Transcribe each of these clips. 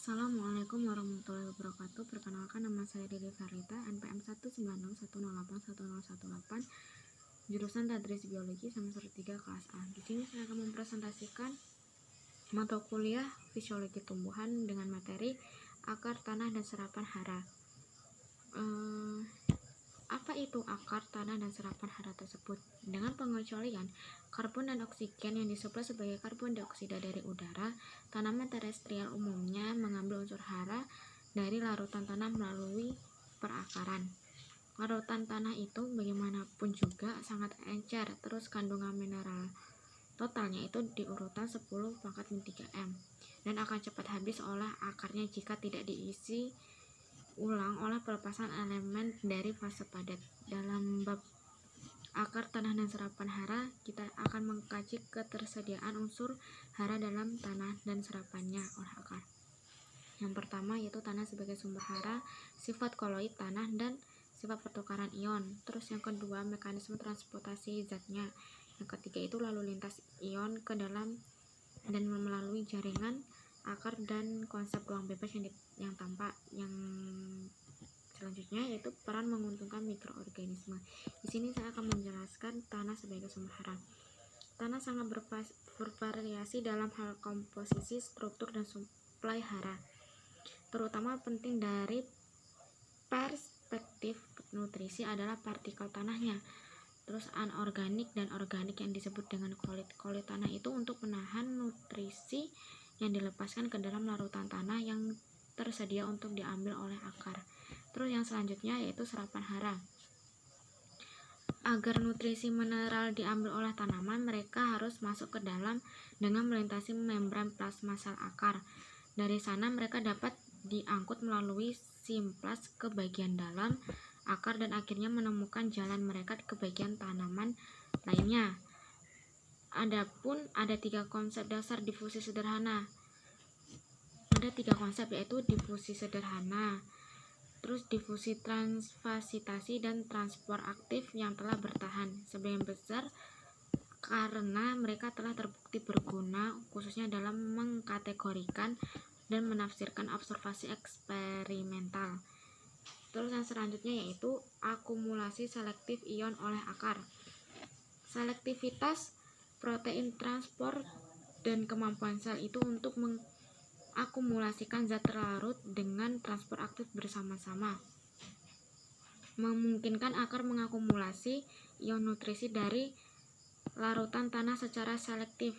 Assalamualaikum warahmatullahi wabarakatuh. Perkenalkan, nama saya Dede Farita, NPM 196108118, jurusan Tadris Biologi semester 3 kelas A. Di sini saya akan mempresentasikan mata kuliah Fisiologi Tumbuhan dengan materi akar, tanah, dan serapan hara. Apa itu akar, tanah, dan serapan hara tersebut? Dengan pengecualian karbon dan oksigen yang disuplai sebagai karbon dioksida dari udara, tanaman terestrial umumnya mengambil unsur hara dari larutan tanah melalui perakaran. Larutan tanah itu bagaimanapun juga sangat encer, terus kandungan mineral totalnya itu di urutan 10⁻³ m dan akan cepat habis oleh akarnya jika tidak diisi ulang oleh pelepasan elemen dari fase padat. Dalam bab akar, tanah, dan serapan hara, kita akan mengkaji ketersediaan unsur hara dalam tanah dan serapannya oleh akar. Yang pertama yaitu tanah sebagai sumber hara, sifat koloid tanah, dan sifat pertukaran ion. Terus yang kedua, mekanisme transportasi zatnya. Yang ketiga itu lalu lintas ion ke dalam dan melalui jaringan akar dan konsep ruang bebas yang tampak. Yang selanjutnya yaitu peran menguntungkan mikroorganisme. Di sini saya akan menjelaskan tanah sebagai sumber hara. Tanah sangat bervariasi dalam hal komposisi, struktur, dan suplai hara. Terutama penting dari perspektif nutrisi adalah partikel tanahnya. Terus anorganik dan organik yang disebut dengan kolit. Kolit tanah itu untuk menahan nutrisi yang dilepaskan ke dalam larutan tanah yang tersedia untuk diambil oleh akar. Terus yang selanjutnya yaitu serapan hara. Agar nutrisi mineral diambil oleh tanaman, mereka harus masuk ke dalam dengan melintasi membran plasma sel akar. Dari sana mereka dapat diangkut melalui simplas ke bagian dalam akar dan akhirnya menemukan jalan mereka ke bagian tanaman lainnya. Adapun ada 3 konsep dasar difusi sederhana. Ada 3 konsep yaitu difusi sederhana, terus difusi transfasitasi, dan transport aktif yang telah bertahan sebagian besar karena mereka telah terbukti berguna khususnya dalam mengkategorikan dan menafsirkan observasi eksperimental. Terus yang selanjutnya yaitu akumulasi selektif ion oleh akar. Selektivitas protein transport dan kemampuan sel itu untuk mengakumulasikan zat terlarut dengan transport aktif bersama-sama memungkinkan akar mengakumulasi ion nutrisi dari larutan tanah secara selektif.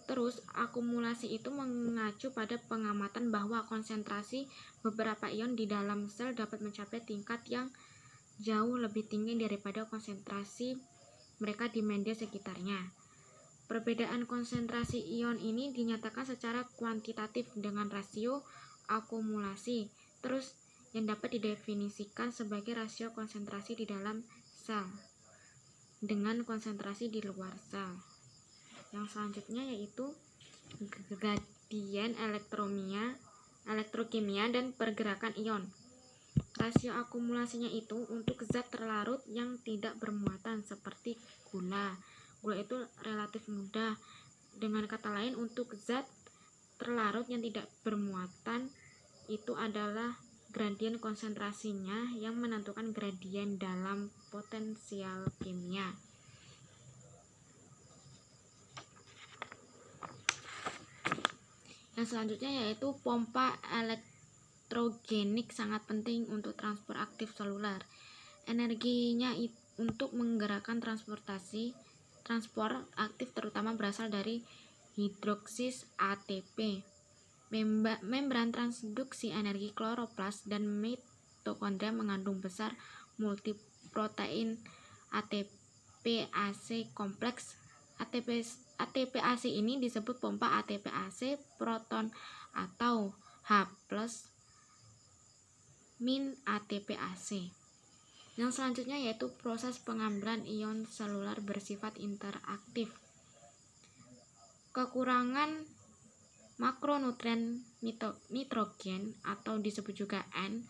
Terus akumulasi itu mengacu pada pengamatan bahwa konsentrasi beberapa ion di dalam sel dapat mencapai tingkat yang jauh lebih tinggi daripada konsentrasi mereka di media sekitarnya. Perbedaan konsentrasi ion ini dinyatakan secara kuantitatif dengan rasio akumulasi, terus yang dapat didefinisikan sebagai rasio konsentrasi di dalam sel dengan konsentrasi di luar sel. Yang selanjutnya yaitu gradien elektrokimia dan pergerakan ion. Rasio akumulasinya itu untuk zat terlarut yang tidak bermuatan seperti gula. Gula itu relatif mudah. Dengan kata lain, untuk zat terlarut yang tidak bermuatan itu adalah gradien konsentrasinya yang menentukan gradien dalam potensial kimia. Yang selanjutnya yaitu pompa elektrogenik sangat penting untuk transport aktif seluler. Energinya untuk menggerakkan transport aktif terutama berasal dari hidroksis ATP. Membran transduksi energi kloroplas dan mitokondria mengandung besar multiprotein ATPase kompleks. ATPase ini disebut pompa ATPase proton atau H+ ATPase. Yang selanjutnya yaitu proses pengambilan ion seluler bersifat interaktif. Kekurangan makronutrien nitrogen atau disebut juga N,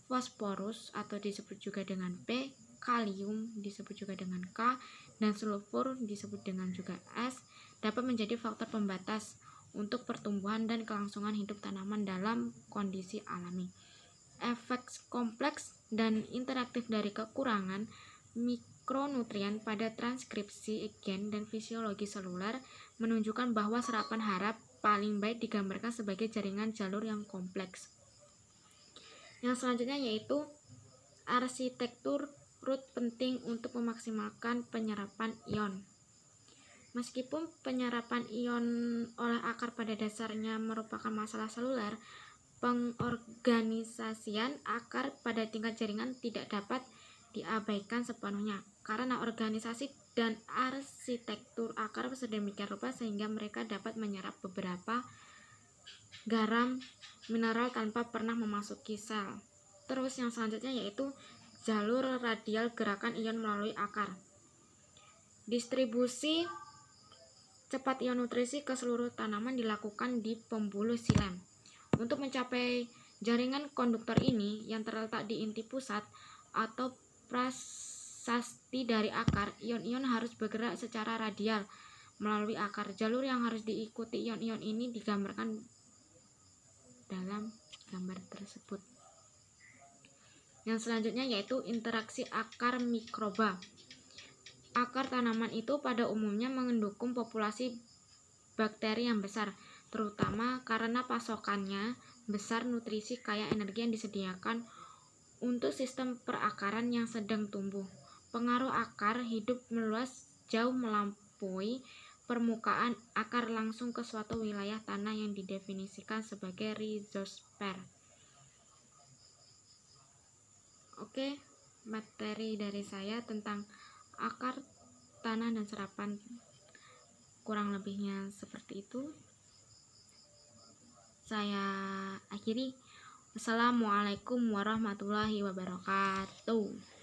fosforus atau disebut juga dengan P, kalium disebut juga dengan K, dan sulfur disebut dengan juga S dapat menjadi faktor pembatas untuk pertumbuhan dan kelangsungan hidup tanaman dalam kondisi alami. Efek kompleks dan interaktif dari kekurangan mikronutrien pada transkripsi gen dan fisiologi seluler menunjukkan bahwa serapan hara paling baik digambarkan sebagai jaringan jalur yang kompleks. Yang selanjutnya yaitu arsitektur root penting untuk memaksimalkan penyerapan ion. Meskipun penyerapan ion oleh akar pada dasarnya merupakan masalah seluler, pengorganisasian akar pada tingkat jaringan tidak dapat diabaikan sepenuhnya karena organisasi dan arsitektur akar sedemikian rupa sehingga mereka dapat menyerap beberapa garam mineral tanpa pernah memasuki sel. Terus yang selanjutnya yaitu jalur radial gerakan ion melalui akar. Distribusi cepat ion nutrisi ke seluruh tanaman dilakukan di pembuluh xilem. Untuk mencapai jaringan konduktor ini yang terletak di inti pusat atau prasasti dari akar, ion-ion harus bergerak secara radial melalui akar. Jalur yang harus diikuti ion-ion ini digambarkan dalam gambar tersebut. Yang selanjutnya yaitu interaksi akar mikroba. Akar tanaman itu pada umumnya mendukung populasi bakteri yang besar, terutama karena pasokannya besar nutrisi kaya energi yang disediakan untuk sistem perakaran yang sedang tumbuh. Pengaruh akar hidup meluas jauh melampaui permukaan akar langsung ke suatu wilayah tanah yang didefinisikan sebagai rhizosfer. Oke, materi dari saya tentang akar tanah dan serapan kurang lebihnya seperti itu. Saya akhiri. Wassalamualaikum warahmatullahi wabarakatuh.